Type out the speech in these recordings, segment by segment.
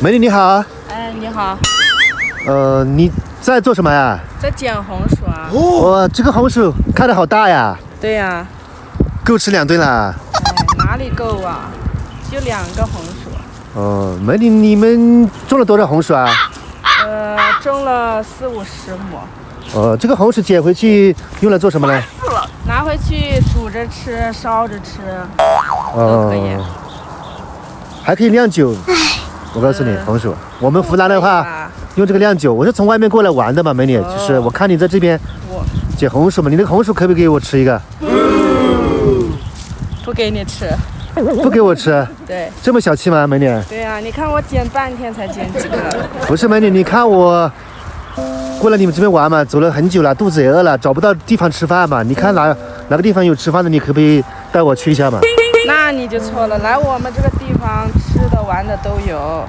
美女你好。哎，你好。你在做什么呀？在捡红薯啊。哇，这个红薯看着好大呀。对呀。够吃2顿啦。哎，哪里够啊？就2个红薯。美女，你们种了多少红薯啊？种了40-50亩。这个红薯捡回去用来做什么呢？拿回去煮着吃，烧着吃，都可以。还可以酿酒。我告诉你，红薯，我们湖南的话用这个酿酒。我是从外面过来玩的嘛，美女，就是我看你在这边捡红薯嘛，你那个红薯可不可以给我吃一个？不给你吃。不给我吃？对。这么小气吗，美女？对呀，你看我捡半天才捡几个。不是美女，你看我过来你们这边玩嘛，走了很久了，肚子也饿了，找不到地方吃饭嘛。你看哪个地方有吃饭的，你可不可以带我去一下嘛？那你就错了，来我们这个地方吃的玩的都有。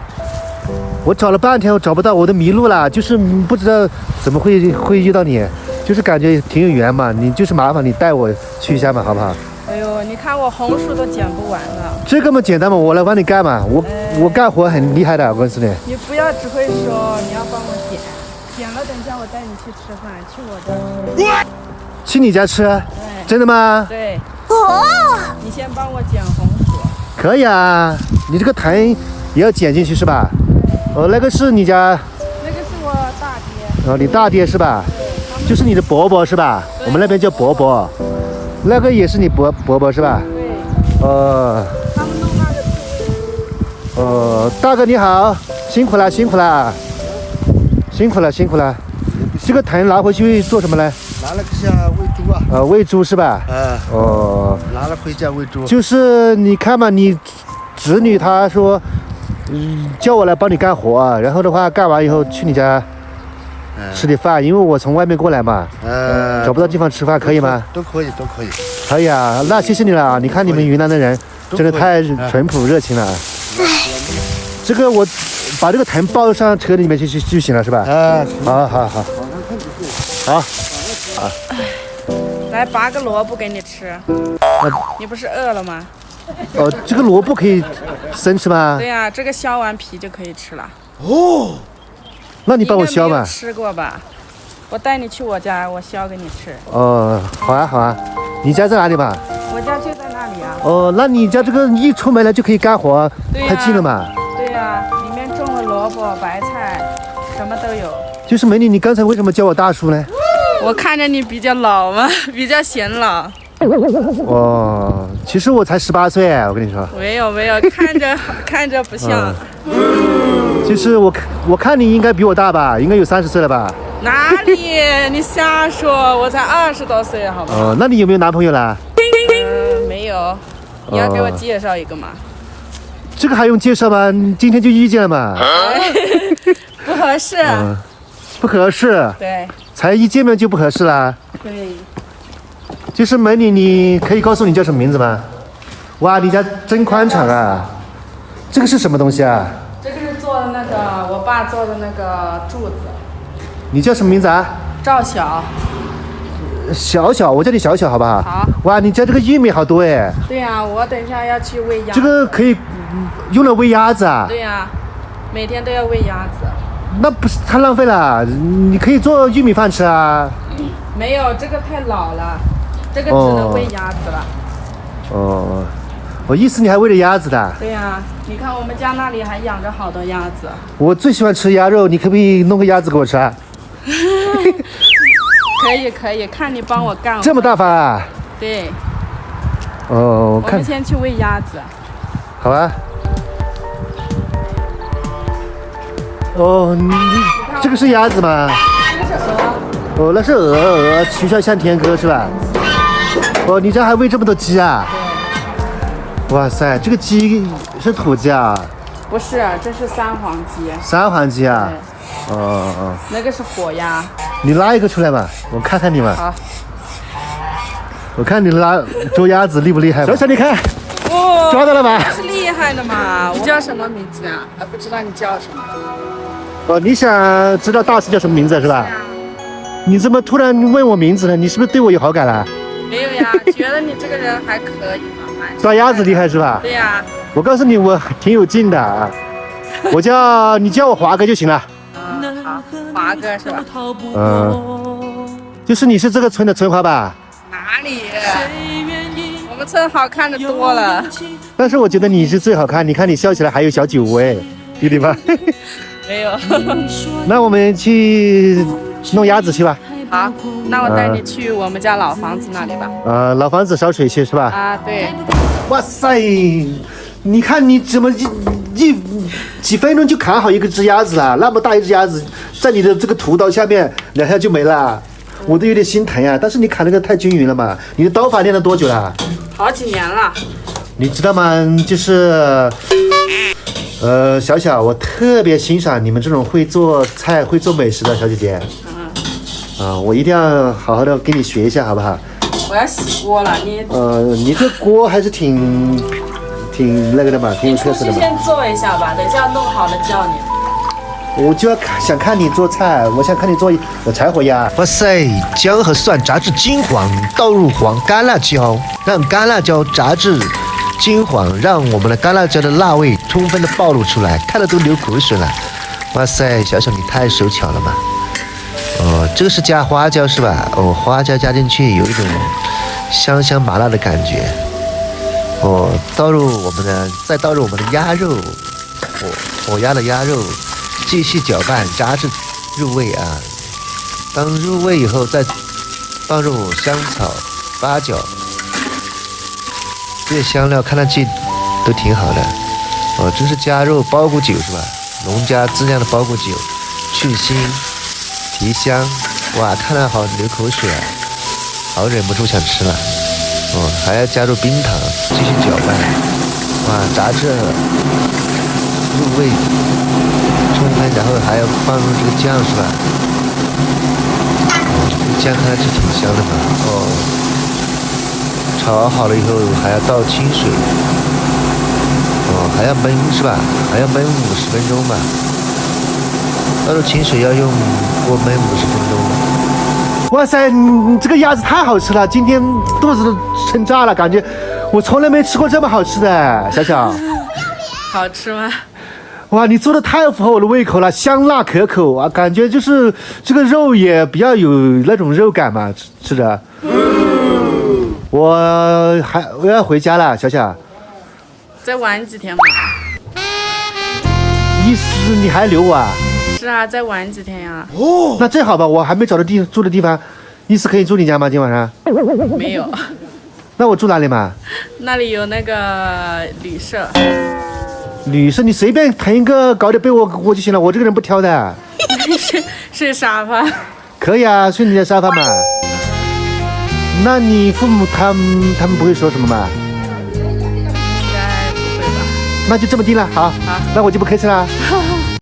我找了半天，我找不到，我都迷路了，就是不知道怎么会遇到你，就是感觉挺有缘嘛。你就是麻烦你带我去一下嘛，好不好？哎呦，你看我红薯都捡不完了。这个么简单嘛，我来帮你干嘛。我干活很厉害的，我告诉你。你不要只会说，你要帮我捡。捡了，等下我带你去吃饭，去我家吃。去你家吃？对。真的吗？对。你先帮我捡红薯。可以啊，你这个藤也要捡进去是吧？那个是你家？那个是我大爹。你大爹是吧？对。就是你的伯伯是吧？我们那边叫伯伯。那个也是你伯伯是吧？对。他们弄那个。大哥你好，辛苦了。这个藤拿回去做什么呢？拿了下喂猪啊。喂猪是吧？拿了回家喂猪。就是你看嘛，你侄女她说，叫我来帮你干活，然后的话干完以后去你家吃点饭，因为我从外面过来嘛，找不到地方吃饭，可以吗？都可以。可以啊，那谢谢你了。你看你们云南的人真的太淳朴热情了。这个我把这个藤抱上车里面去就行了是吧？好。来拔个萝卜给你吃。你不是饿了吗？这个萝卜可以生吃吗？对呀，这个削完皮就可以吃了。那你帮我削吧。吃过吧？我带你去我家，我削给你吃。好啊。你家在哪里吧？我家就在那里啊。那你家这个一出门了就可以干活，太近了嘛？对呀，里面种了萝卜、白菜，什么都有。就是美女，你刚才为什么叫我大叔呢？我看着你比较老嘛，比较显老。其实我才18岁，我跟你说。没有，看着不像。就是我看你应该比我大吧，应该有30岁了吧？哪里？你瞎说，我才20多岁，好吗？那你有没有男朋友啦？没有。你要给我介绍一个吗？这个还用介绍吗？今天就遇见了嘛。不合适。不合适。对。才一见面就不合适啦。对。就是美女，你可以告诉你叫什么名字吗？哇，你家真宽敞啊！这个是什么东西啊？这个是做的那个我爸做的那个柱子。你叫什么名字啊？赵小。小，我叫你小小好不好？好。哇，你家这个玉米好多哎。对呀，我等一下要去喂鸭。这个可以用来喂鸭子啊？对呀，每天都要喂鸭子。那不是太浪费了？你可以做玉米饭吃啊。没有，这个太老了，这个只能喂鸭子了。我意思你还喂着鸭子的？对呀，你看我们家那里还养着好多鸭子。我最喜欢吃鸭肉，你可不可以弄个鸭子给我吃啊？可以，看你帮我干。这么大方啊？对。我们先去喂鸭子。好啊。你这个是鸭子吗？这个是鹅。那是鹅，曲项向天歌是吧？你这还喂这么多鸡啊？对。哇塞，这个鸡是土鸡啊？不是，这是三黄鸡。三黄鸡啊？那个是火鸭。你拉一个出来吧，我看看你嘛。好。我看你捉鸭子厉不厉害？小小，你看。抓到了吧？是厉害的嘛？我叫什么名字啊？不知道你叫什么。你想知道大师叫什么名字是吧？你怎么突然问我名字呢？你是不是对我有好感了？没有呀，觉得你这个人还可以嘛。抓鸭子厉害是吧？对呀。我告诉你，我挺有劲的啊。你叫我华哥就行了。好，华哥是吧？就是你是这个村的村花吧？哪里？我们村好看的多了。但是我觉得你是最好看，你看你笑起来还有小酒窝哎，有点吧？没有。那我们去弄鸭子去吧。好，那我带你去我们家老房子那里吧。老房子烧水去是吧？啊，对。哇塞，你看你怎么几分钟就砍好一只鸭子了？那么大一只鸭子，在你的这个屠刀下面2下就没了，我都有点心疼呀。但是你砍那个太均匀了嘛。你的刀法练了多久了？好几年了。你知道吗？就是小小，我特别欣赏你们这种会做菜、会做美食的小姐姐。我一定要好好的跟你学一下，好不好？我要洗锅了，你这锅还是挺那个的嘛，挺有特色的嘛。你先做一下吧，等一下弄好了叫你。我就想看你做菜，我想看你做柴火鸭。哇塞，姜和蒜炸至金黄，倒入黄干辣椒，让干辣椒炸至金黄，让我们的干辣椒的辣味充分的暴露出来，看了都流口水了。哇塞，小小你太手巧了嘛！这个是加花椒是吧？花椒加进去有一种香香麻辣的感觉。再倒入我们的鸭肉，火鸭的鸭肉，继续搅拌，炸至入味啊。当入味以后，再放入香草、八角，这些香料看上去都挺好的。这是加入包谷酒是吧？农家自酿的包谷酒，去腥提香。哇，看了好流口水啊，好忍不住想吃了。还要加入冰糖，继续搅拌。哇，炸至入味充分，然后还要放入这个酱是吧？这个酱看上去挺香的嘛。炒好了以后还要倒清水。还要焖是吧？还要焖50分钟吧。倒入清水要用锅焖50分钟。哇塞，你这个鸭子太好吃了，今天肚子都撑炸了，感觉我从来没吃过这么好吃的。小小，好吃吗？哇，你做的太符合我的胃口了，香辣可口啊，感觉就是这个肉也比较有那种肉感嘛，吃的。我要回家了，小小。再玩几天吧。意思你还留我啊？是啊，再玩几天呀。那正好吧，我还没找到住的地方，意思可以住你家吗？今晚上？没有。那我住哪里嘛？那里有那个旅社。旅社，你随便腾一个搞点被窝就行了，我这个人不挑的。睡沙发。可以啊，睡你的沙发嘛。那你父母他们不会说什么吗？应该不会吧。那就这么定了，好，那我就不客气了。